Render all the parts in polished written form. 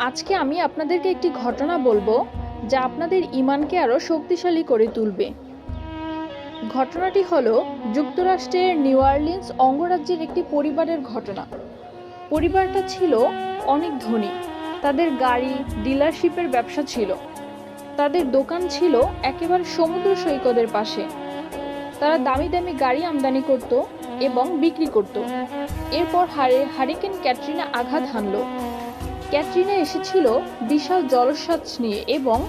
আজকে আমি আপনাদেরকে একটি ঘটনা বলবো যা আপনাদের ঈমানকে আরও শক্তিশালী করে তুলবে। ঘটনাটি হলো যুক্তরাষ্ট্রের নিউ অরলিন্স অঙ্গরাজ্যের একটি পরিবারের ঘটনা। পরিবারটা ছিল অনেক ধনী। তাদের গাড়ি ডিলারশিপের ব্যবসা ছিল। তাদের দোকান ছিল একেবারে সমুদ্র সৈকতের পাশে। তারা দামি দামি গাড়ি আমদানি করত এবং বিক্রি করত। এরপর হারিকেন ক্যাটরিনা আঘাত হানল। ক্যাটরিনা এসেছিল বিশাল জলোচ্ছ্বাস নিয়ে এবং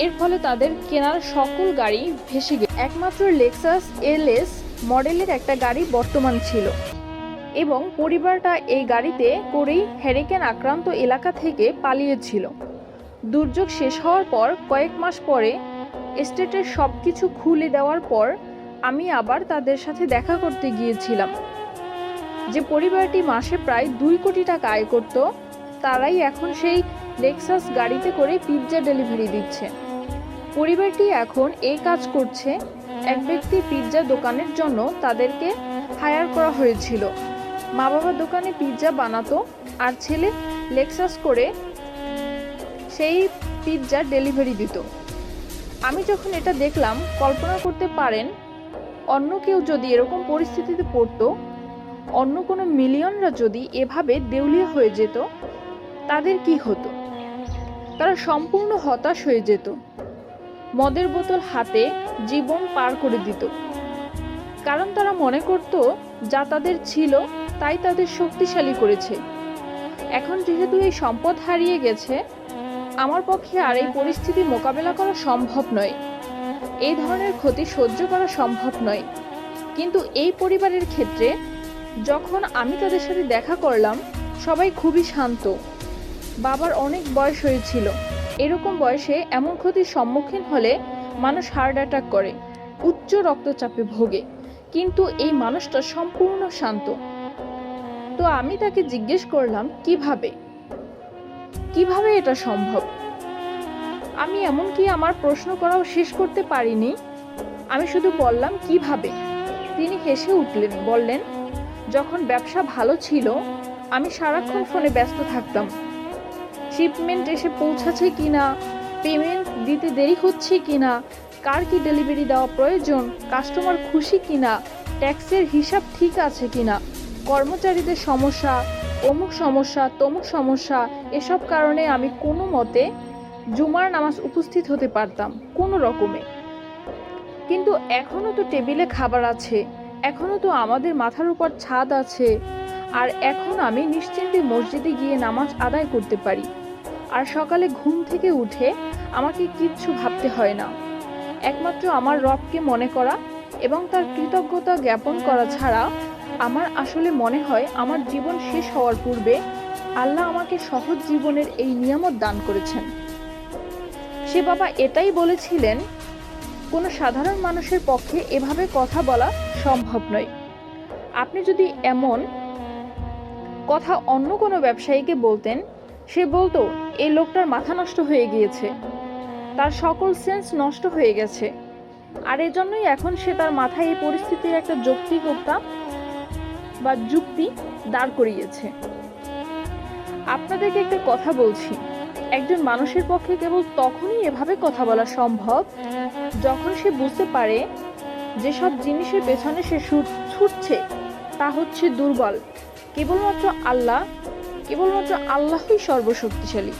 এর ফলে তাদের কেনার সকল গাড়ি ভেসে গেল। একমাত্র লেক্সাস এলএস মডেলের একটা গাড়ি বর্তমান ছিল এবং পরিবারটা এই গাড়িতে করেই হ্যারিকেন আক্রান্ত এলাকা থেকে পালিয়েছিল। দুর্যোগ শেষ হওয়ার পর কয়েক মাস পরে এস্টেটের সব কিছু খুলে দেওয়ার পর আমি আবার তাদের সাথে দেখা করতে গিয়েছিলাম। যে পরিবারটি মাসে প্রায় 2 কোটি টাকা আয় করত, তারাই এখন সেই লেক্সাস গাড়িতে করে পিৎজা ডেলিভারি দিচ্ছে। পরিবারটি এখন এই কাজ করছে। এক ব্যক্তি পিৎজা দোকানের জন্য তাদেরকে হায়ার করা হয়েছিল। মা বাবা দোকানে পিৎজা বানাতো আর ছেলে লেক্সাস করে সেই পিৎজা ডেলিভারি দিত। আমি যখন এটা দেখলাম, কল্পনা করতে পারেন অন্য কেউ যদি এরকম পরিস্থিতিতে পড়তো, অন্য কোনো মিলিয়নরা যদি এভাবে দেউলিয়া হয়ে যেত, তাদের কি হতো? তারা সম্পূর্ণ হতাশ হয়ে যেত। মদের বোতল হাতে জীবন পার করে দিত, কারণ তারা মনে করত যা তাদের ছিল তাই তাদের শক্তিশালী করেছে। এখন যেহেতু এই সম্পদ হারিয়ে গেছে, আমার পক্ষে আর এই পরিস্থিতি মোকাবেলা করা সম্ভব নয়। এই ধরনের ক্ষতি সহ্য করা সম্ভব নয়। কিন্তু এই পরিবারের ক্ষেত্রে যখন আমি তাদের সাথে দেখা করলাম, সবাই খুবই শান্ত। বাবার অনেক বয়স হয়েছিল। এরকম বয়সে এমন ক্ষতির সম্মুখীন হলে মানুষ হার্ট অ্যাটাক করে, উচ্চ রক্তচাপে ভোগে, কিন্তু এই মানুষটা সম্পূর্ণ শান্ত। তো আমি তাকে জিজ্ঞেস করলাম কিভাবে এটা সম্ভব। আমি এমনকি আমার প্রশ্ন করাও শেষ করতে পারিনি। আমি শুধু বললাম কিভাবে। তিনি হেসে উঠলেন, বললেন, যখন ব্যবসা ভালো ছিল আমি সারাক্ষণ ফোনে ব্যস্ত থাকতাম। শিপমেন্ট এসে পৌঁছাচ্ছে কিনা, পেমেন্ট দিতে দেরি হচ্ছে কিনা, কার কি ডেলিভারি দেওয়া প্রয়োজন, কাস্টমার খুশি কিনা, ট্যাক্সের হিসাব ঠিক আছে কিনা, কর্মচারীদের সমস্যা, অমুক সমস্যা তমুক সমস্যা, এসব কারণে আমি কোনো মতে জুমার নামাজ উপস্থিত হতে পারতাম কোনো রকমে। কিন্তু এখনও তো টেবিলে খাবার আছে, এখনও তো আমাদের মাথার উপর ছাদ আছে, আর এখন আমি নিশ্চিন্তে মসজিদে গিয়ে নামাজ আদায় করতে পারি। আর সকালে ঘুম থেকে উঠে আমাকে কিচ্ছু ভাবতে হয় না। একমাত্র আমার রবকে মনে করা এবং তার কৃতজ্ঞতা জ্ঞাপন করা ছাড়া আমার আসলে মনে হয় আমার জীবন শেষ হওয়ার পূর্বে আল্লাহ আমাকে সহজ জীবনের এই নিয়ামত দান করেছেন। সে বাবা এটাই বলেছিলেন, কোনো সাধারণ মানুষের পক্ষে এভাবে কথা বলা সম্ভব নয়। আপনি যদি এমন কথা অন্য কোনো ব্যবসায়ীকে বলতেন, সে বলতো এই লোকটার মাথা নষ্ট হয়ে গিয়েছে, তার সকল সেন্স নষ্ট হয়ে গেছে, আর এজন্যই এখন সে তার মাথায় এই পরিস্থিতির একটা যুক্তি দাঁড় করিয়েছে। আপনাদেরকে একটা কথা বলছি, একজন মানুষের পক্ষে কেবল তখনই এভাবে কথা বলা সম্ভব যখন সে বুঝতে পারে যেসব জিনিসের পেছনে সে ছুটছে তা হচ্ছে দুর্বল। কেবলমাত্র আল্লাহই সর্বশক্তিশালী।